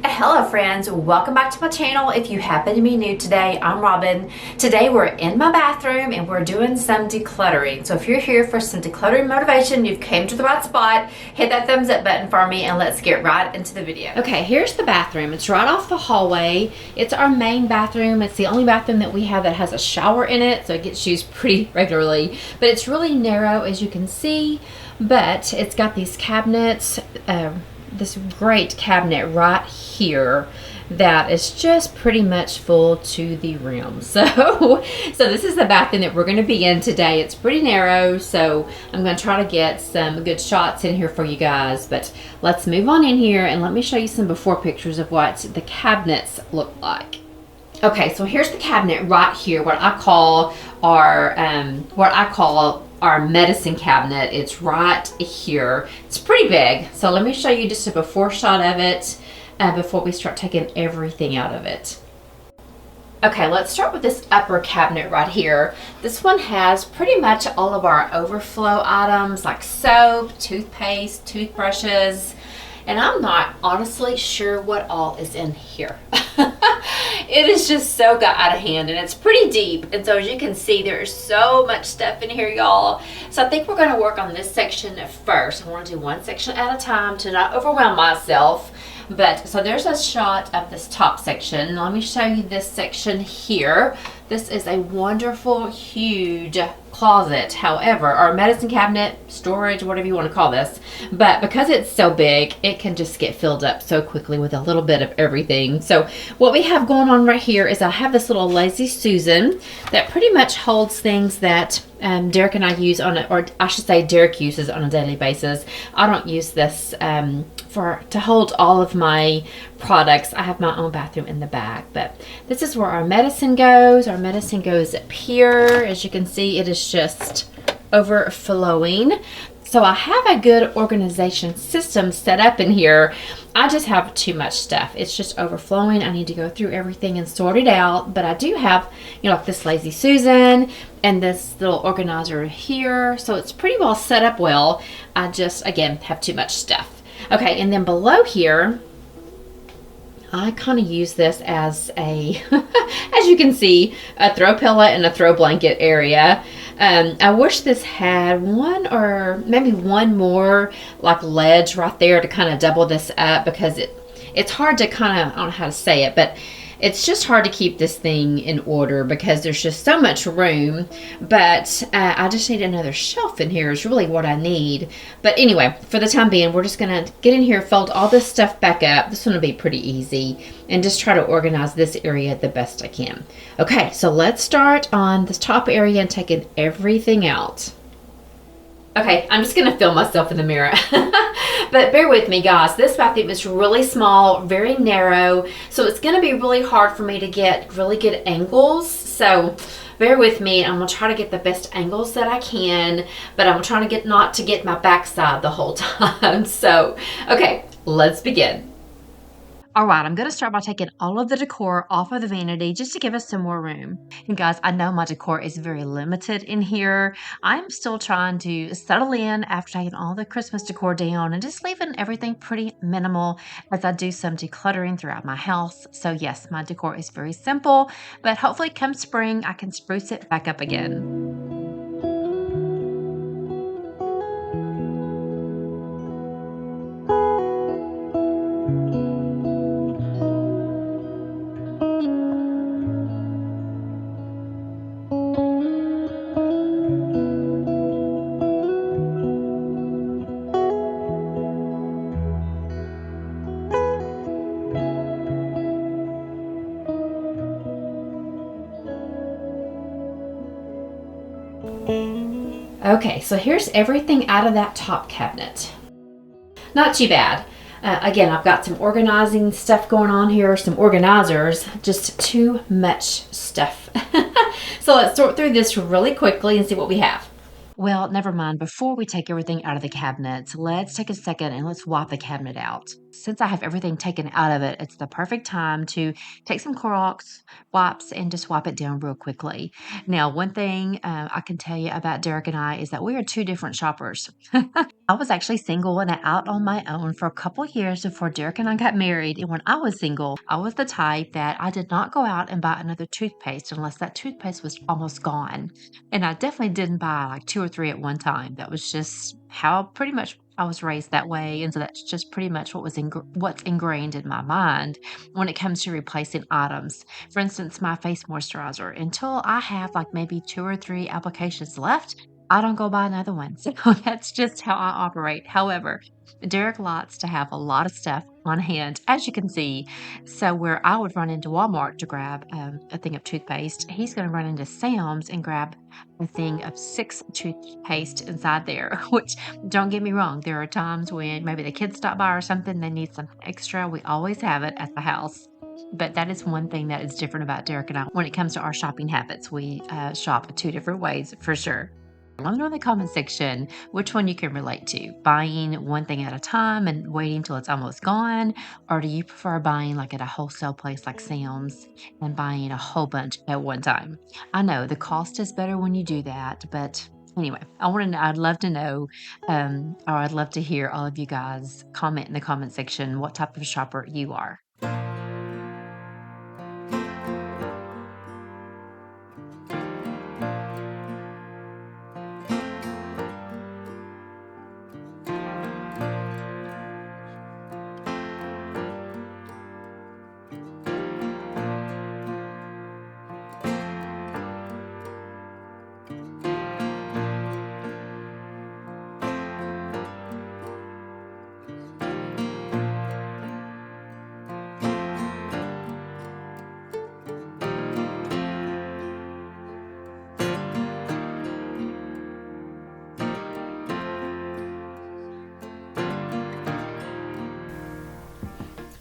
Hello friends, welcome back to my channel. If you happen to be new today, I'm Robin. Today we're in my bathroom and we're doing some decluttering. So if you're here for some decluttering motivation, you've came to the right spot. Hit that thumbs up button for me and let's get right into the video. Okay, here's the bathroom. It's right off the hallway. It's our main bathroom. It's the only bathroom that we have that has a shower in it, so it gets used pretty regularly. But it's really narrow, as you can see, but it's got these cabinets, this great cabinet right here that is just pretty much full to the rim. So this is the bathroom that we're going to be in today. It's pretty narrow, so I'm going to try to get some good shots in here for you guys. But let's move on in here and let me show you some before pictures of what the cabinets look like. Okay, so here's the cabinet right here, what I call our medicine cabinet. It's right here. It's pretty big. So let me show you just a before shot of it before we start taking everything out of it. Okay, let's start with this upper cabinet right here. This one has pretty much all of our overflow items like soap, toothpaste, toothbrushes, and I'm not honestly sure what all is in here. It is just so got out of hand and it's pretty deep, and so as you can see there's so much stuff in here, y'all. So I think we're going to work on this section first. I want to do one section at a time to not overwhelm myself. But so there's a shot of this top section. Let me show you this section here. This is a wonderful huge closet, however, or medicine cabinet, storage, whatever you want to call this. But because it's so big, it can just get filled up so quickly with a little bit of everything. So what we have going on right here is I have this little Lazy Susan that pretty much holds things that Derek and I use on it, or I should say Derek uses on a daily basis. I don't use this to hold all of my products. I have my own bathroom in the back, but this is where our medicine goes. Our medicine goes up here. As you can see, it is just overflowing. So I have a good organization system set up in here. I just have too much stuff. It's just overflowing. I need to go through everything and sort it out. But I do have, like this Lazy Susan and this little organizer here. So it's pretty well set up well. I just, again, have too much stuff. Okay, and then below here, I kind of use this as a, as you can see, a throw pillow and a throw blanket area. I wish this had one or maybe one more like ledge right there to kind of double this up, because it's hard to kind of, I don't know how to say it, but it's just hard to keep this thing in order because there's just so much room. But I just need another shelf in here is really what I need. But anyway, for the time being, we're just going to get in here, fold all this stuff back up. This one will be pretty easy, and just try to organize this area the best I can. Okay, so let's start on this top area and taking everything out. Okay, I'm just going to film myself in the mirror. But bear with me, guys. This bathroom is really small, very narrow, so it's going to be really hard for me to get really good angles. So bear with me. I'm going to try to get the best angles that I can, but I'm trying to get not to get my backside the whole time. So, okay, let's begin. All right, I'm going to start by taking all of the decor off of the vanity just to give us some more room. And guys, I know my decor is very limited in here. I'm still trying to settle in after taking all the Christmas decor down and just leaving everything pretty minimal as I do some decluttering throughout my house. So yes, my decor is very simple, but hopefully come spring, I can spruce it back up again. Okay, so here's everything out of that top cabinet. Not too bad. Again, I've got some organizing stuff going on here, some organizers, just too much stuff. So let's sort through this really quickly and see what we have. Well, never mind. Before we take everything out of the cabinet, let's take a second and let's wipe the cabinet out. Since I have everything taken out of it, it's the perfect time to take some Clorox wipes and just wipe it down real quickly. Now, one thing I can tell you about Derek and I is that we are two different shoppers. I was actually single and out on my own for a couple years before Derek and I got married. And when I was single, I was the type that I did not go out and buy another toothpaste unless that toothpaste was almost gone. And I definitely didn't buy like two or three at one time. That was just how pretty much I was raised that way. And so that's just pretty much what's ingrained in my mind when it comes to replacing items. For instance, my face moisturizer, until I have like maybe two or three applications left, I don't go buy another one. So that's just how I operate. However, Derek likes to have a lot of stuff on hand, as you can see. So where I would run into Walmart to grab a thing of toothpaste, he's going to run into Sam's and grab a thing of 6 toothpaste inside there, which don't get me wrong. There are times when maybe the kids stop by or something, they need something extra. We always have it at the house. But that is one thing that is different about Derek and I when it comes to our shopping habits. We shop 2 different ways for sure. Let me know in the comment section which one you can relate to. Buying one thing at a time and waiting till it's almost gone, or do you prefer buying like at a wholesale place like Sam's and buying a whole bunch at one time? I know the cost is better when you do that, but anyway, I'd love to know, or I'd love to hear all of you guys comment in the comment section what type of shopper you are.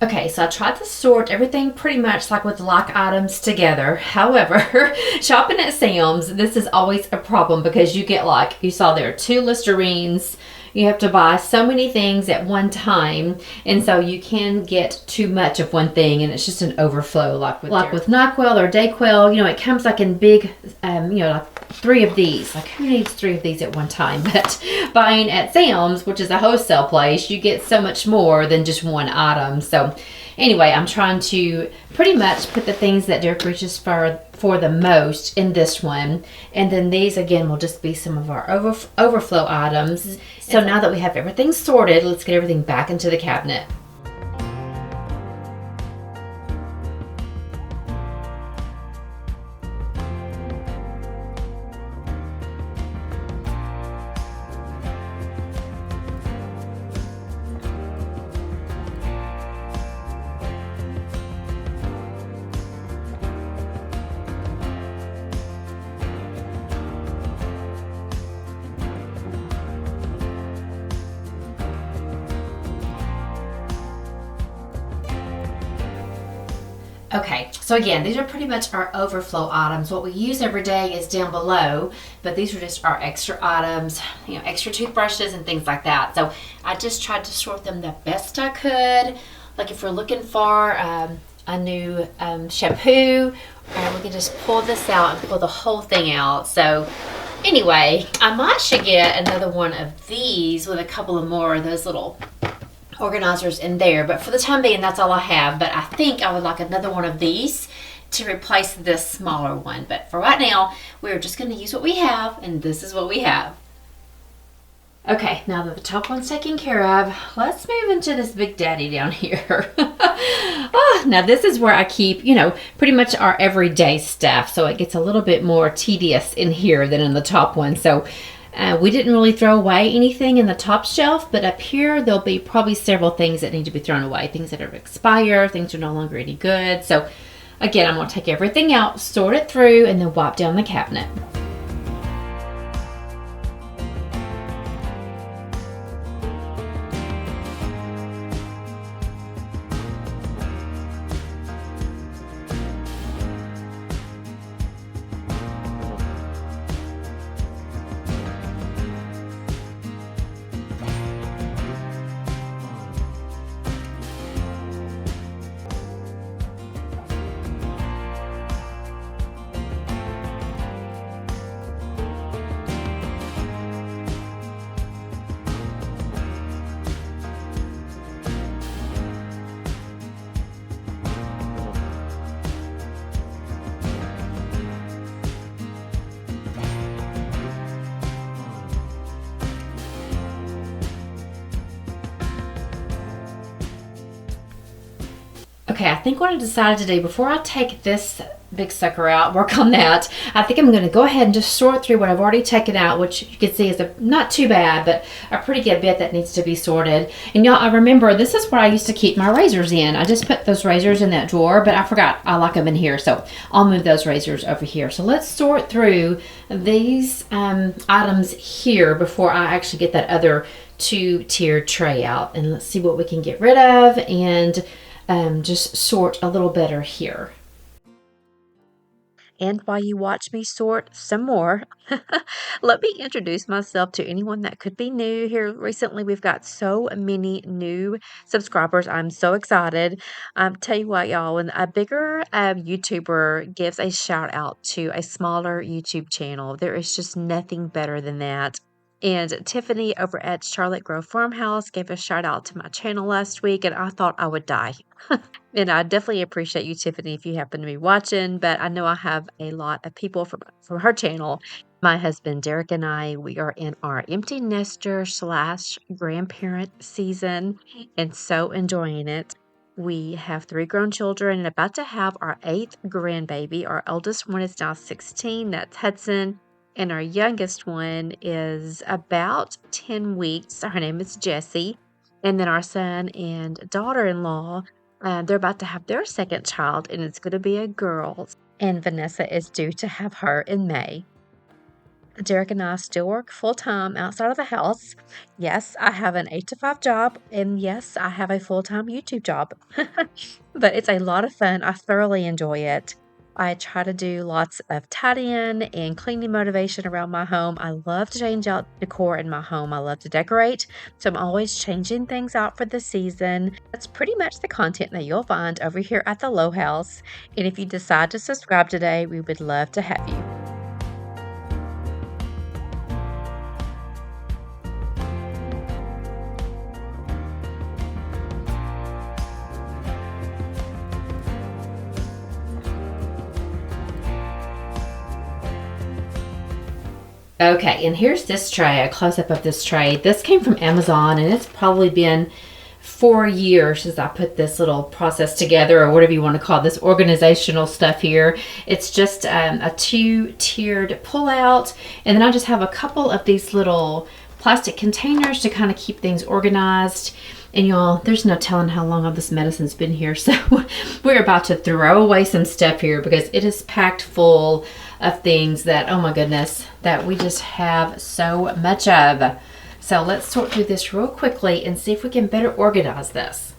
Okay, so I tried to sort everything pretty much like with like items together. However, shopping at Sam's, this is always a problem because you get like, you saw there, 2 Listerines. You have to buy so many things at one time, and so you can get too much of one thing, and it's just an overflow. Like with NyQuil or Dayquil, you know, it comes like in big, you know, like 3 of these. Like who needs 3 of these at one time? But buying at Sam's, which is a wholesale place, you get so much more than just one item. So anyway, I'm trying to pretty much put the things that Derek reaches for the most in this one. And then these, again, will just be some of our overflow items. So now that we have everything sorted, let's get everything back into the cabinet. Okay, so again, these are pretty much our overflow items. What we use every day is down below, but these are just our extra items, you know, extra toothbrushes and things like that. So I just tried to sort them the best I could. Like if we're looking for a new shampoo, we can just pull this out and pull the whole thing out. So anyway, I should get another one of these with a couple of more of those little organizers in there, but for the time being that's all I have. But I think I would like another one of these to replace this smaller one, but for right now we're just going to use what we have, and this is what we have. Okay, now that the top one's taken care of, let's move into this big daddy down here. Now this is where I keep, you know, pretty much our everyday stuff, so it gets a little bit more tedious in here than in the top one. So we didn't really throw away anything in the top shelf, but up here there'll be probably several things that need to be thrown away, things that are expired, things that are no longer any good. So again, I'm going to take everything out, sort it through, and then wipe down the cabinet. Okay, I think what I decided to do before I take this big sucker out, work on that, I think I'm going to go ahead and just sort through what I've already taken out, which you can see is not too bad, but a pretty good bit that needs to be sorted. And y'all, I remember this is where I used to keep my razors in. I just put those razors in that drawer, but I forgot I like them in here, so I'll move those razors over here. So let's sort through these items here before I actually get that other two-tiered tray out. And let's see what we can get rid of and just sort a little better here. And while you watch me sort some more, let me introduce myself to anyone that could be new here recently. We've got so many new subscribers. I'm so excited. Tell you what, y'all, when a bigger YouTuber gives a shout out to a smaller YouTube channel, there is just nothing better than that. And Tiffany over at Charlotte Grove Farmhouse gave a shout out to my channel last week, and I thought I would die. And I definitely appreciate you, Tiffany, if you happen to be watching. But I know I have a lot of people from her channel. My husband Derek and I, we are in our empty nester slash grandparent season, and so enjoying it. We have 3 grown children and about to have our 8th grandbaby. Our eldest one is now 16. That's Hudson. And our youngest one is about 10 weeks. Her name is Jessie. And then our son and daughter-in-law, they're about to have their second child, and it's going to be a girl. And Vanessa is due to have her in May. Derek and I still work full-time outside of the house. Yes, I have an 8 to 5 job, and yes, I have a full-time YouTube job. But it's a lot of fun. I thoroughly enjoy it. I try to do lots of tidying and cleaning motivation around my home. I love to change out decor in my home. I love to decorate, so I'm always changing things out for the season. That's pretty much the content that you'll find over here at the Lowe House. And if you decide to subscribe today, we would love to have you. Okay, and here's this tray, a close-up of this tray. This came from Amazon, and it's probably been 4 years since I put this little process together, or whatever you want to call this organizational stuff here. It's just a 2-tiered pull-out, and then I just have a couple of these little plastic containers to kind of keep things organized. And y'all, there's no telling how long all this medicine's been here, so we're about to throw away some stuff here because it is packed full of things that, oh my goodness, that we just have so much of. So let's sort through this real quickly and see if we can better organize this.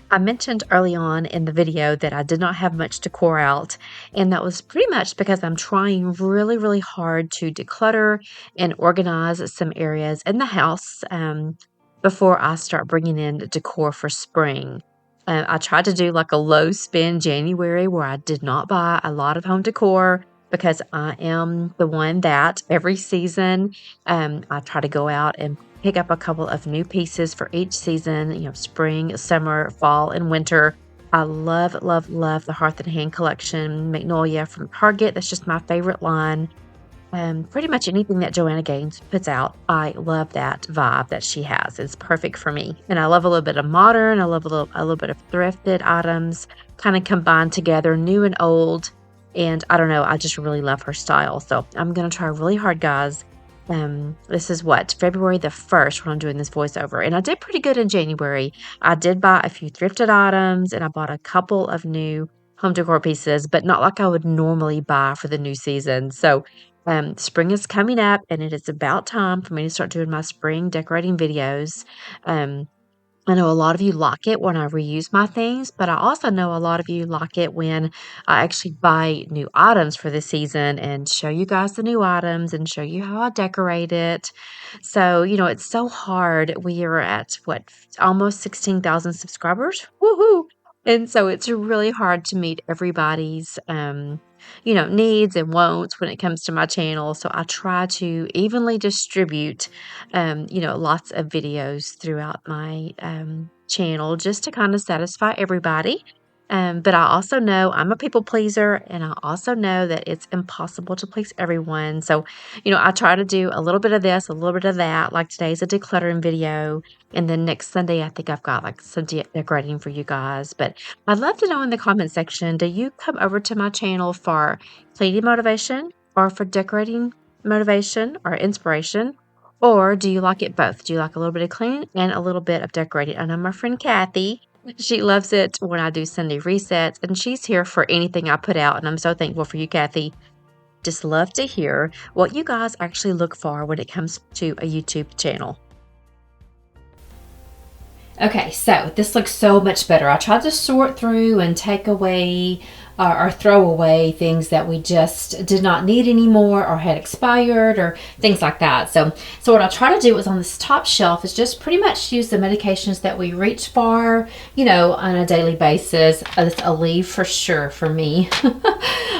I mentioned early on in the video that I did not have much decor out, and that was pretty much because I'm trying really, really hard to declutter and organize some areas in the house before I start bringing in decor for spring. I tried to do like a low spend January where I did not buy a lot of home decor because I am the one that every season I try to go out and pick up a couple of new pieces for each season, spring, summer, fall, and winter. I love, love, love the Hearth and Hand collection, Magnolia from Target. That's just my favorite line. Pretty much anything that Joanna Gaines puts out, I love that vibe that she has. It's perfect for me. And I love a little bit of modern. I love a little bit of thrifted items kind of combined together, new and old. And I don't know, I just really love her style. So I'm going to try really hard, guys. This is February the 1st when I'm doing this voiceover. And I did pretty good in January. I did buy a few thrifted items, and I bought a couple of new home decor pieces, but not like I would normally buy for the new season. So spring is coming up, and it is about time for me to start doing my spring decorating videos. I know a lot of you like it when I reuse my things, but I also know a lot of you like it when I actually buy new items for this season and show you guys the new items and show you how I decorate it. So, it's so hard. We are at almost 16,000 subscribers. Woohoo! And so it's really hard to meet everybody's needs and wants when it comes to my channel. So I try to evenly distribute lots of videos throughout my channel just to kind of satisfy everybody. But I also know I'm a people pleaser, and I also know that it's impossible to please everyone. So, I try to do a little bit of this, a little bit of that. Like today's a decluttering video, and then next Sunday, I think I've got like some decorating for you guys. But I'd love to know in the comment section, do you come over to my channel for cleaning motivation or for decorating motivation or inspiration? Or do you like it both? Do you like a little bit of cleaning and a little bit of decorating? I know my friend Kathy, she loves it when I do Sunday resets, and she's here for anything I put out, and I'm so thankful for you, Kathy. Just love to hear what you guys actually look for when it comes to a YouTube channel. Okay, so this looks so much better. I tried to sort through and take away or throw away things that we just did not need anymore or had expired or things like that. So what I try to do is on this top shelf is just pretty much use the medications that we reach for, on a daily basis. It's a leave for sure for me.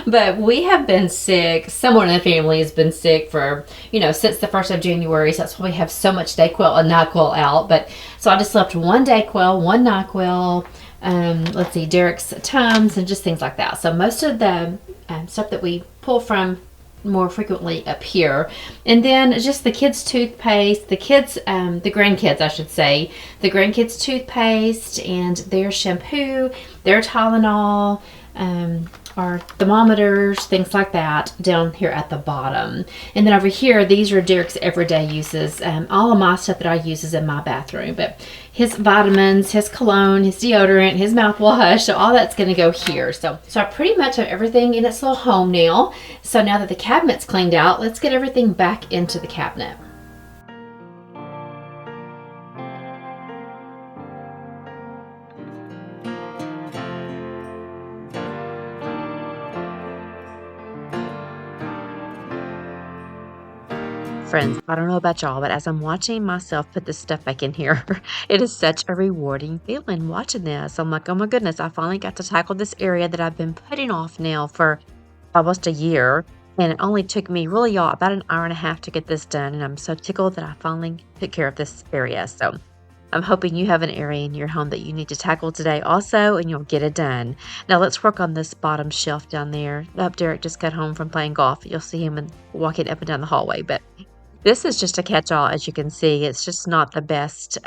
But we have been sick. Someone in the family has been sick for, since the 1st of January. So that's why we have so much Dayquil and NyQuil out. But so I just left one Dayquil, one NyQuil, let's see, Derek's Tums, and just things like that. So most of the stuff that we pull from more frequently up here. And then just the kids' toothpaste, the grandkids, I should say, the grandkids' toothpaste and their shampoo, their Tylenol, our thermometers, things like that down here at the bottom. And then over here, these are Derek's everyday uses. All of my stuff that I use is in my bathroom, but his vitamins, his cologne, his deodorant, his mouthwash, so all that's going to go here. So I pretty much have everything in its little home now. So now that the cabinet's cleaned out, let's get everything back into the cabinet. Friends, I don't know about y'all, but as I'm watching myself put this stuff back in here, it is such a rewarding feeling watching this. I'm like, oh my goodness, I finally got to tackle this area that I've been putting off now for almost a year. And it only took me really, y'all, about an hour and a half to get this done. And I'm so tickled that I finally took care of this area. So I'm hoping you have an area in your home that you need to tackle today also, and you'll get it done. Now let's work on this bottom shelf down there. Derek just got home from playing golf. You'll see him walking up and down the hallway. But this is just a catch-all, as you can see. It's just not the best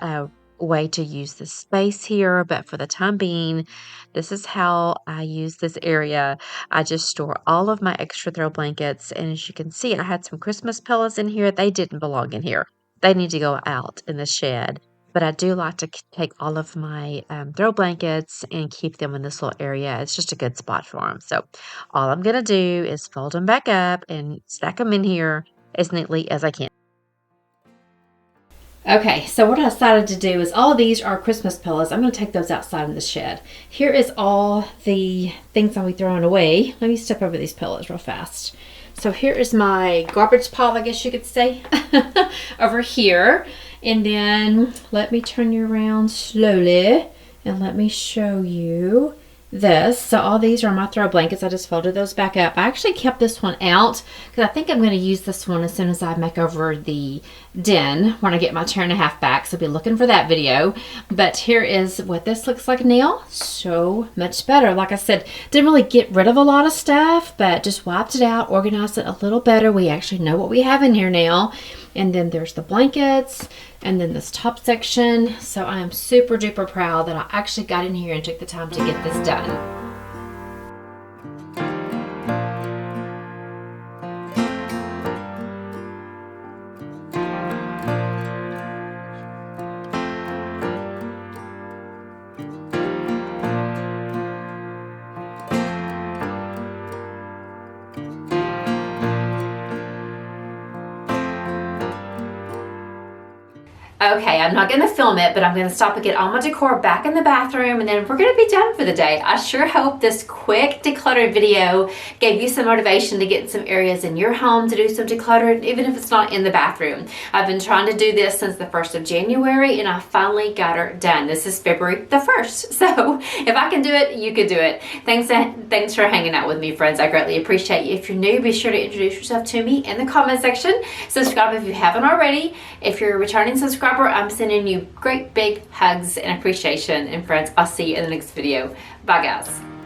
way to use the space here, but for the time being, this is how I use this area. I just store all of my extra throw blankets, and as you can see, I had some Christmas pillows in here. They didn't belong in here. They need to go out in the shed. But I do like to take all of my throw blankets and keep them in this little area. It's just a good spot for them. So all I'm going to do is fold them back up and stack them in here as neatly as I can. Okay, so what I decided to do is all of these are Christmas pillows. I'm going to take those outside in the shed. Here is all the things I'll be throwing away. Let me step over these pillows real fast. So here is my garbage pile, I guess you could say, over here. And then let me turn you around slowly and let me show you this. So all these are my throw blankets. I just folded those back up. I actually kept this one out because I think I'm going to use this one as soon as I make over the den when I get my 2.5 back. So be looking for that video. But here is what this looks like now. So much better. Like I said, didn't really get rid of a lot of stuff, but just wiped it out, organized it a little better. We actually know what we have in here now. And then there's the blankets and then this top section. So I am super duper proud that I actually got in here and took the time to get this done. Okay, I'm not going to film it, but I'm going to stop and get all my decor back in the bathroom, and then we're going to be done for the day. I sure hope this quick declutter video gave you some motivation to get in some areas in your home to do some decluttering, even if it's not in the bathroom. I've been trying to do this since the 1st of January, and I finally got her done. This is February the 1st, so if I can do it, you can do it. Thanks for hanging out with me, friends. I greatly appreciate you. If you're new, be sure to introduce yourself to me in the comment section. Subscribe if you haven't already. If you're a returning subscriber, subscriber, I'm sending you great big hugs and appreciation. And friends, I'll see you in the next video. Bye guys.